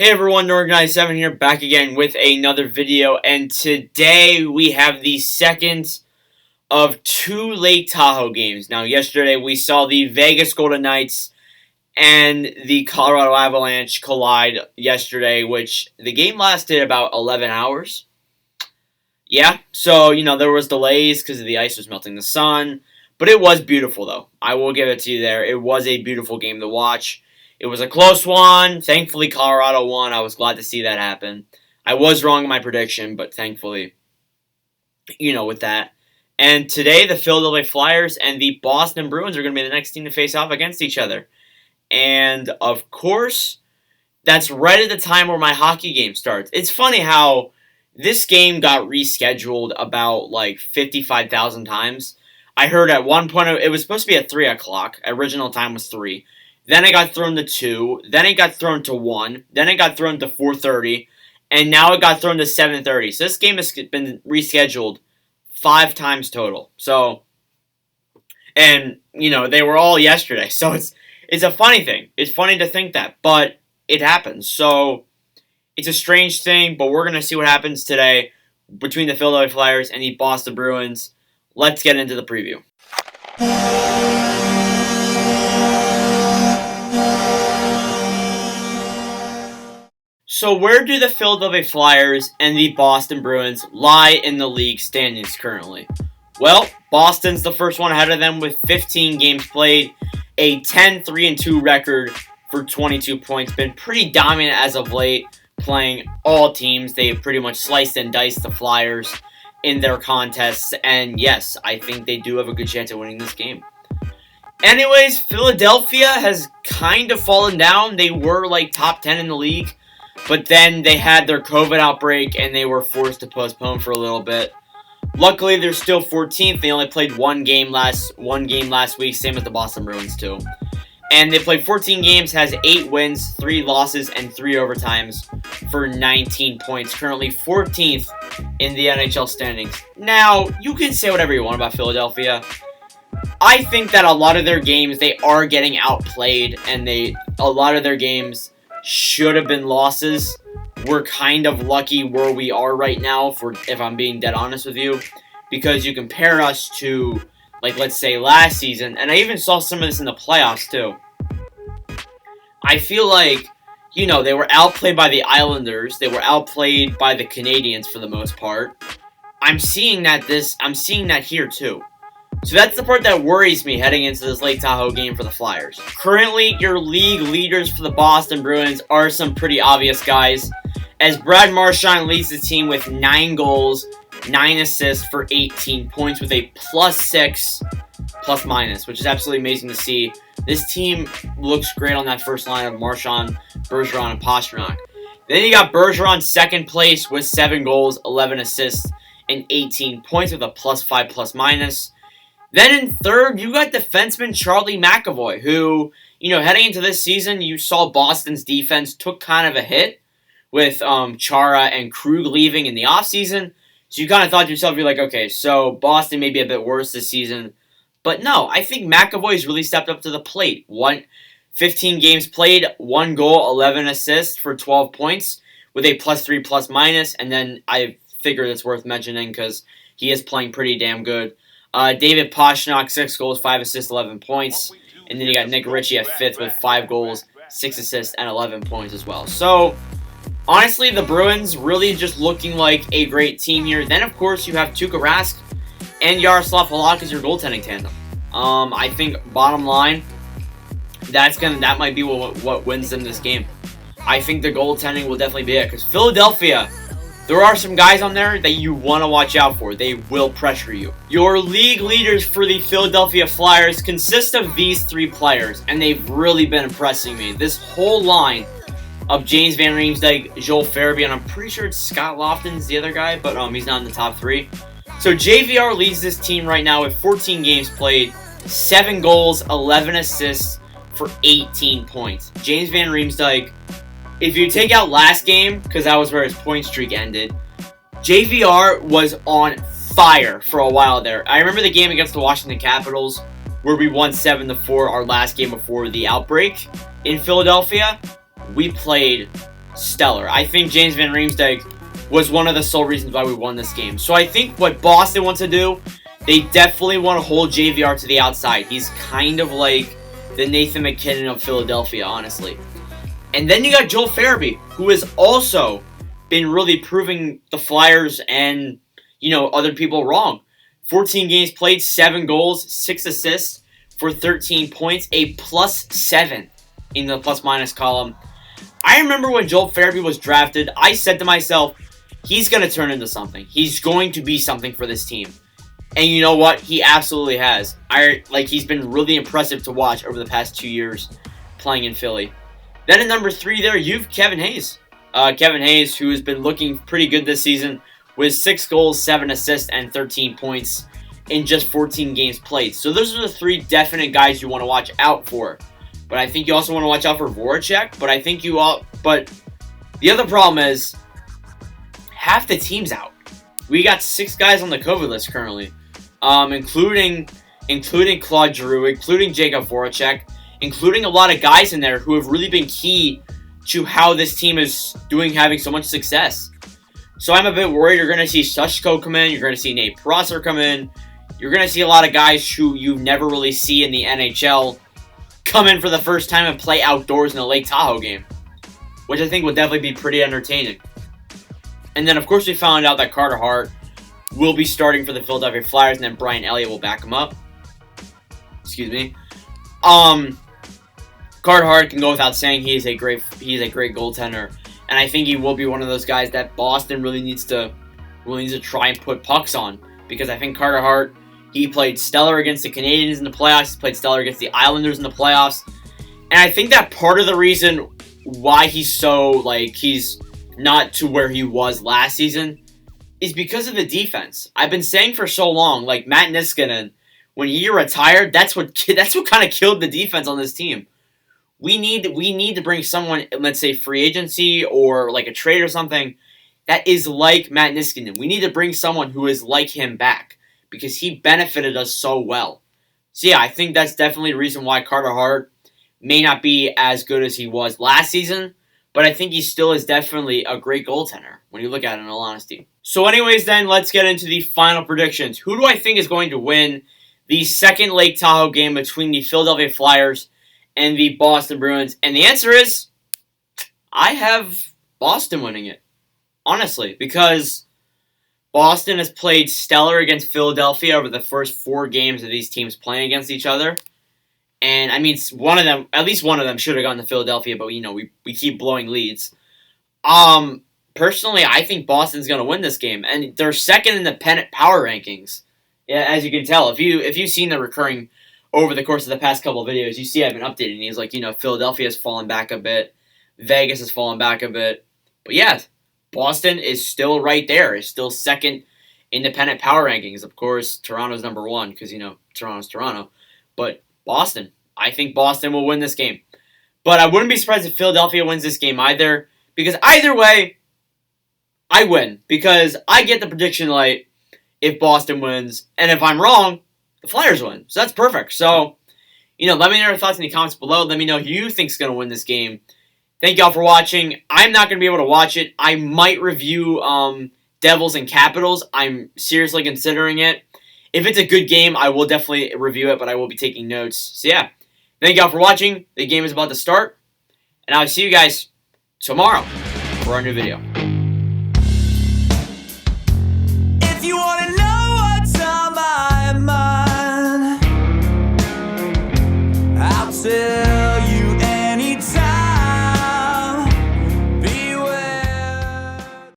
Hey everyone, Norganize7 here, back again with another video, and today we have the second of two Lake Tahoe games. Now, yesterday we saw the Vegas Golden Knights and the Colorado Avalanche collide yesterday, which the game lasted about 11 hours. Yeah, so, there was delays because the ice was melting the sun, but it was beautiful, though. I will give it to you there. It was a beautiful game to watch. It was a close one. Thankfully, Colorado won. I was glad to see that happen. I was wrong in my prediction, but thankfully, with that. And today, the Philadelphia Flyers and the Boston Bruins are going to be the next team to face off against each other. And, of course, that's right at the time where my hockey game starts. It's funny how this game got rescheduled about, 55,000 times. I heard at one point it was supposed to be at 3 o'clock. Original time was 3. Then it got thrown to 2. Then it got thrown to 1. Then it got thrown to 4:30. And now it got thrown to 7:30. So this game has been rescheduled 5 times total. So, and, they were all yesterday. So it's a funny thing. It's funny to think that. But it happens. So it's a strange thing. But we're going to see what happens today between the Philadelphia Flyers and the Boston Bruins. Let's get into the preview. So where do the Philadelphia Flyers and the Boston Bruins lie in the league standings currently? Well, Boston's the first one ahead of them with 15 games played, a 10-3-2 record for 22 points. Been pretty dominant as of late, playing all teams. They have pretty much sliced and diced the Flyers in their contests, and yes, I think they do have a good chance of winning this game. Anyways, Philadelphia has kind of fallen down. They were top 10 in the league. But then they had their COVID outbreak and they were forced to postpone for a little bit. Luckily, they're still 14th. They only played one game last week, same as the Boston Bruins too. And they played 14 games, has 8 wins, 3 losses, and 3 overtimes for 19 points. Currently 14th in the NHL standings. Now, you can say whatever you want about Philadelphia. I think that a lot of their games, they are getting outplayed, and a lot of their games should have been losses. We're kind of lucky where we are right now, if I'm being dead honest with you, because you compare us to, let's say last season, and I even saw some of this in the playoffs too. I feel they were outplayed by the Islanders, they were outplayed by the Canadiens for the most part. I'm seeing that here too. So that's the part that worries me heading into this Lake Tahoe game for the Flyers. Currently, your league leaders for the Boston Bruins are some pretty obvious guys, as Brad Marchand leads the team with 9 goals, 9 assists for 18 points with a +6 plus-minus, which is absolutely amazing to see. This team looks great on that first line of Marchand, Bergeron, and Pastrnak. Then you got Bergeron second place with 7 goals, 11 assists, and 18 points with a +5 plus-minus. Then in third, you got defenseman Charlie McAvoy, who, heading into this season, you saw Boston's defense took kind of a hit with Chara and Krug leaving in the offseason. So you kind of thought to yourself, you're like, okay, so Boston may be a bit worse this season. But no, I think McAvoy's really stepped up to the plate. 15 games played, 1 goal, 11 assists for 12 points with a +3 plus-minus. And then I figured it's worth mentioning because he is playing pretty damn good. David Pastrnak, 6 goals, 5 assists, 11 points. And then you got Nick Ritchie at 5th with 5 goals, 6 assists, and 11 points as well. So, honestly, the Bruins really just looking like a great team here. Then, of course, you have Tuukka Rask and Yaroslav Halak as your goaltending tandem. I think, bottom line, that might be what wins them this game. I think the goaltending will definitely be it. Because Philadelphia, there are some guys on there that you want to watch out for. They will pressure you. Your league leaders for the Philadelphia Flyers consist of these 3 players, and they've really been impressing me. This whole line of James Van Riemsdyk, Joel Farabee, and I'm pretty sure it's Scott Lofton's the other guy, but he's not in the top 3. So JVR leads this team right now with 14 games played, 7 goals, 11 assists for 18 points. James Van Riemsdyk, if you take out last game, because that was where his point streak ended, JVR was on fire for a while there. I remember the game against the Washington Capitals where we won 7-4 our last game before the outbreak in Philadelphia. We played stellar. I think James Van Riemsdyk was one of the sole reasons why we won this game. So I think what Boston wants to do, they definitely want to hold JVR to the outside. He's kind of like the Nathan McKinnon of Philadelphia, honestly. And then you got Joel Farabee, who has also been really proving the Flyers and, other people wrong. 14 games played, 7 goals, 6 assists for 13 points, a +7 in the plus-minus column. I remember when Joel Farabee was drafted, I said to myself, he's going to turn into something. He's going to be something for this team. And you know what? He absolutely has. He's been really impressive to watch over the past 2 years playing in Philly. Then at number 3 there, you've Kevin Hayes. Kevin Hayes, who has been looking pretty good this season with 6 goals, 7 assists, and 13 points in just 14 games played. So those are the 3 definite guys you want to watch out for. But I think you also want to watch out for Voracek. But the other problem is half the team's out. We got 6 guys on the COVID list currently, including Claude Giroux, including Jacob Voracek, including a lot of guys in there who have really been key to how this team is having so much success. So I'm a bit worried. You're going to see Sushko come in. You're going to see Nate Prosser come in. You're going to see a lot of guys who you never really see in the NHL come in for the first time and play outdoors in a Lake Tahoe game, which I think would definitely be pretty entertaining. And then, of course, we found out that Carter Hart will be starting for the Philadelphia Flyers, and then Brian Elliott will back him up. Excuse me. Carter Hart can go without saying he's a great goaltender, and I think he will be one of those guys that Boston really needs to try and put pucks on, because I think Carter Hart, he played stellar against the Canadiens in the playoffs, he played stellar against the Islanders in the playoffs, and I think that part of the reason why he's not to where he was last season is because of the defense. I've been saying for so long, Matt Niskanen, when he retired, that's what kind of killed the defense on this team. We need to bring someone, let's say free agency or like a trade or something, that is like Matt Niskanen. We need to bring someone who is like him back because he benefited us so well. So yeah, I think that's definitely the reason why Carter Hart may not be as good as he was last season, but I think he still is definitely a great goaltender when you look at it in all honesty. So anyways then, let's get into the final predictions. Who do I think is going to win the second Lake Tahoe game between the Philadelphia Flyers and the Boston Bruins? And the answer is, I have Boston winning it. Honestly, because Boston has played stellar against Philadelphia over the first 4 games of these teams playing against each other. And, I mean, at least one of them should have gone to Philadelphia, but, we keep blowing leads. Personally, I think Boston's going to win this game. And they're second in the pennant power rankings. Yeah, as you can tell. If you've seen the recurring over the course of the past couple of videos, you see I've been updating these. Philadelphia has fallen back a bit. Vegas has fallen back a bit. But yeah, Boston is still right there. It's still second independent power rankings. Of course, Toronto's number 1 because, Toronto's Toronto. But Boston, I think Boston will win this game. But I wouldn't be surprised if Philadelphia wins this game either, because either way, I win. Because I get the prediction light if Boston wins, and if I'm wrong, the Flyers win. So that's perfect. So, let me know your thoughts in the comments below. Let me know who you think's going to win this game. Thank y'all for watching. I'm not going to be able to watch it. I might review Devils and Capitals. I'm seriously considering it. If it's a good game, I will definitely review it, but I will be taking notes. So yeah, thank y'all for watching. The game is about to start, and I'll see you guys tomorrow for our new video.